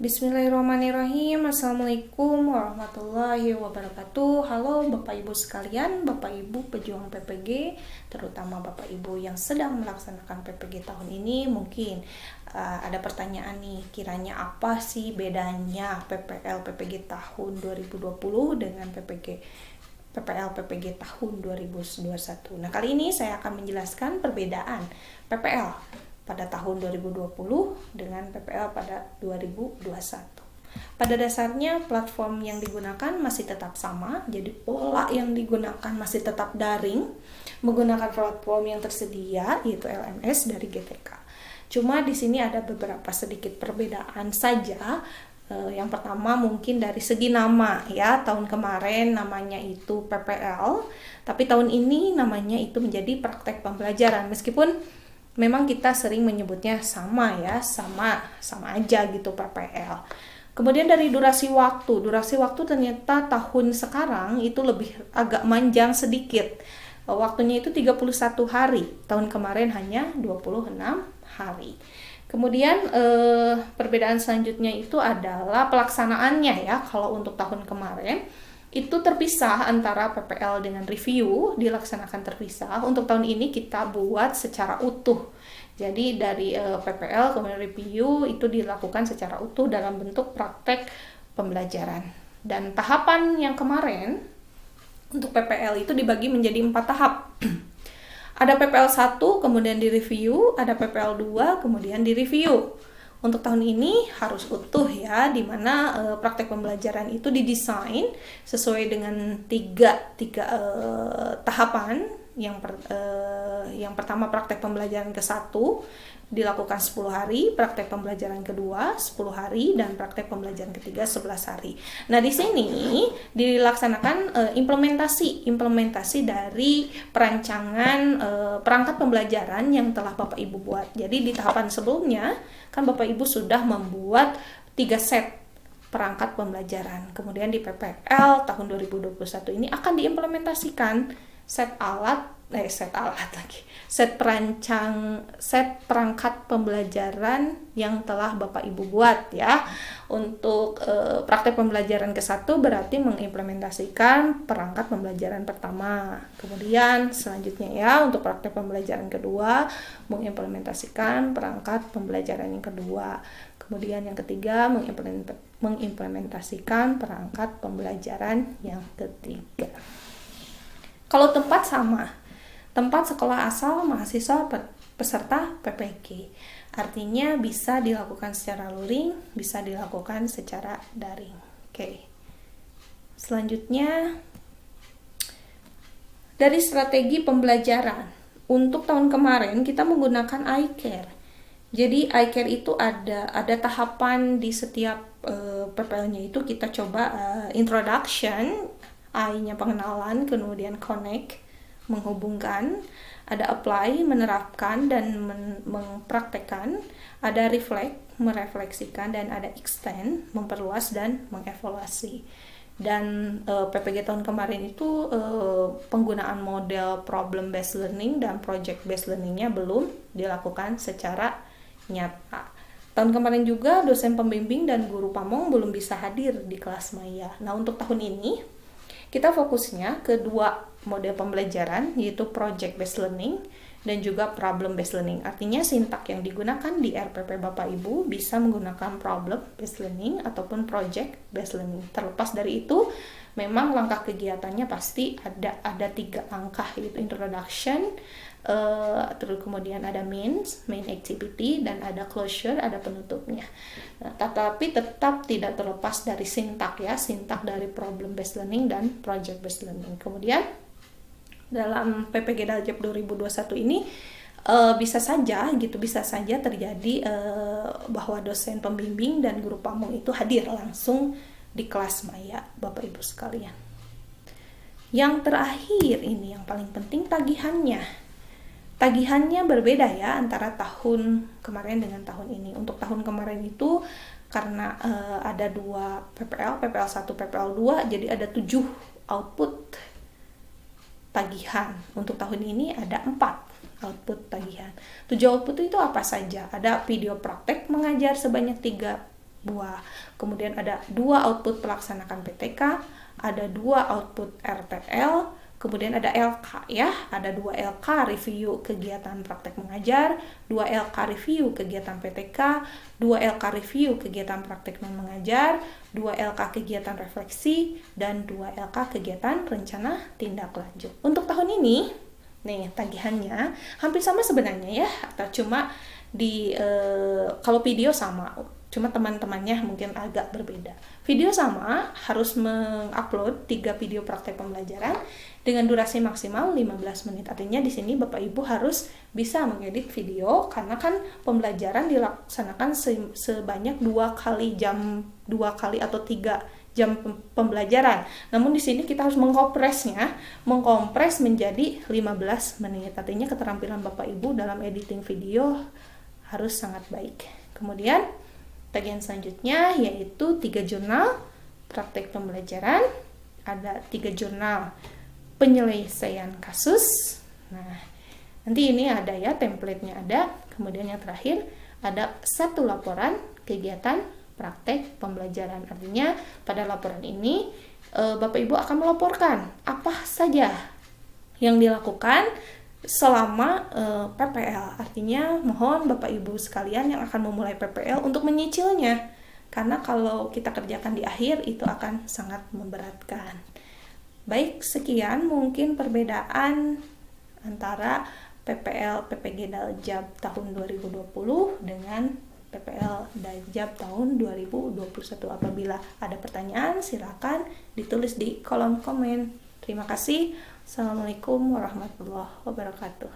Bismillahirrahmanirrahim. Assalamualaikum warahmatullahi wabarakatuh. Halo Bapak Ibu sekalian, Bapak Ibu pejuang PPG, terutama Bapak Ibu yang sedang melaksanakan PPG tahun ini. Mungkin ada pertanyaan nih, kiranya apa sih bedanya PPL PPG tahun 2020 dengan PPL PPG tahun 2021. Nah, kali ini saya akan menjelaskan perbedaan PPL pada tahun 2020 dengan PPL pada 2021. Pada dasarnya platform yang digunakan masih tetap sama, jadi pola yang digunakan masih tetap daring, menggunakan platform yang tersedia yaitu LMS dari GTK. Cuma di sini ada beberapa sedikit perbedaan saja. Yang pertama mungkin dari segi nama ya, tahun kemarin namanya itu PPL, tapi tahun ini namanya itu menjadi praktek pembelajaran, meskipun memang kita sering menyebutnya sama ya, sama aja gitu PPL. Kemudian dari durasi waktu ternyata tahun sekarang itu lebih agak manjang sedikit. Waktunya itu 31 hari, tahun kemarin hanya 26 hari. Kemudian perbedaan selanjutnya itu adalah pelaksanaannya ya. Kalau untuk tahun kemarin itu terpisah antara PPL dengan review, dilaksanakan terpisah. Untuk tahun ini kita buat secara utuh. Jadi dari PPL kemudian review itu dilakukan secara utuh dalam bentuk praktek pembelajaran. Dan tahapan yang kemarin untuk PPL itu dibagi menjadi 4 tahap. Ada PPL 1, kemudian direview, ada PPL 2, kemudian direview. Untuk tahun ini harus utuh ya, di mana praktek pembelajaran itu didesain sesuai dengan tiga tahapan. Yang pertama praktek pembelajaran ke-1 dilakukan 10 hari, praktek pembelajaran kedua 10 hari, dan praktek pembelajaran ketiga 11 hari. Nah, di sini dilaksanakan implementasi dari perancangan perangkat pembelajaran yang telah Bapak Ibu buat. Jadi di tahapan sebelumnya kan Bapak Ibu sudah membuat 3 set perangkat pembelajaran. Kemudian di PPL tahun 2021 ini akan diimplementasikan set perangkat pembelajaran yang telah Bapak Ibu buat ya. Untuk praktek pembelajaran ke-1 berarti mengimplementasikan perangkat pembelajaran pertama. Kemudian selanjutnya ya, untuk praktek pembelajaran kedua mengimplementasikan perangkat pembelajaran yang kedua. Kemudian yang ketiga mengimplementasikan perangkat pembelajaran yang ketiga. Kalau tempat sama, tempat sekolah asal mahasiswa peserta PPG. Artinya bisa dilakukan secara luring, bisa dilakukan secara daring. Oke. Selanjutnya, dari strategi pembelajaran. Untuk tahun kemarin kita menggunakan iCare. Jadi iCare itu ada tahapan di setiap PPL-nya itu kita coba introduction, I-nya pengenalan, kemudian connect, menghubungkan, ada apply, menerapkan dan mempraktekkan, ada reflect, merefleksikan, dan ada extend, memperluas dan mengevaluasi. Dan PPG tahun kemarin itu penggunaan model problem based learning dan project based learningnya belum dilakukan secara nyata. Tahun kemarin juga dosen pembimbing dan guru pamong belum bisa hadir di kelas maya. Nah, untuk tahun ini kita fokusnya ke 2 model pembelajaran, yaitu project based learning dan juga problem based learning. Artinya sintak yang digunakan di RPP Bapak Ibu bisa menggunakan problem based learning ataupun project based learning. Terlepas dari itu, memang langkah kegiatannya pasti ada 3 langkah, yaitu introduction, terus kemudian ada main activity, dan ada closure, ada penutupnya. Nah, tetapi tetap tidak terlepas dari sintak ya, sintak dari problem based learning dan project based learning. Kemudian dalam PPG Daljab 2021 ini bisa saja terjadi bahwa dosen pembimbing dan guru pamong itu hadir langsung di kelas maya Bapak Ibu sekalian. Yang terakhir ini yang paling penting, tagihannya berbeda ya antara tahun kemarin dengan tahun ini. Untuk tahun kemarin itu karena ada 2 PPL 1, PPL 2, jadi ada 7 output tagihan. Untuk tahun ini ada 4 output tagihan. 7 output itu apa saja? Ada video praktek mengajar sebanyak 3 buah. Kemudian ada 2 output pelaksanakan PTK, ada 2 output RTL, kemudian ada LK ya, ada 2 LK review kegiatan praktek mengajar, 2 LK review kegiatan PTK, 2 LK review kegiatan praktek non mengajar, 2 LK kegiatan refleksi, dan 2 LK kegiatan rencana tindak lanjut. Untuk tahun ini, nih tagihannya hampir sama sebenarnya ya, atau cuma kalau video sama, cuma teman-temannya mungkin agak berbeda. Video sama, harus mengupload 3 video praktek pembelajaran dengan durasi maksimal 15 menit. Artinya di sini Bapak Ibu harus bisa mengedit video karena kan pembelajaran dilaksanakan sebanyak 2 kali atau 3 jam pembelajaran. Namun di sini kita harus mengkompres menjadi 15 menit. Artinya keterampilan Bapak Ibu dalam editing video harus sangat baik. Kemudian tagihan selanjutnya yaitu 3 jurnal praktek pembelajaran, ada 3 jurnal penyelesaian kasus. Nah, nanti ini ada ya, template-nya ada. Kemudian yang terakhir ada 1 laporan kegiatan praktek pembelajaran. Artinya pada laporan ini Bapak Ibu akan melaporkan apa saja yang dilakukan selama PPL. Artinya mohon Bapak Ibu sekalian yang akan memulai PPL untuk menyicilnya. Karena kalau kita kerjakan di akhir itu akan sangat memberatkan. Baik, sekian mungkin perbedaan antara PPL PPG Daljab tahun 2020 dengan PPL Daljab tahun 2021. Apabila ada pertanyaan, silakan ditulis di kolom komen. Terima kasih. Assalamualaikum warahmatullahi wabarakatuh.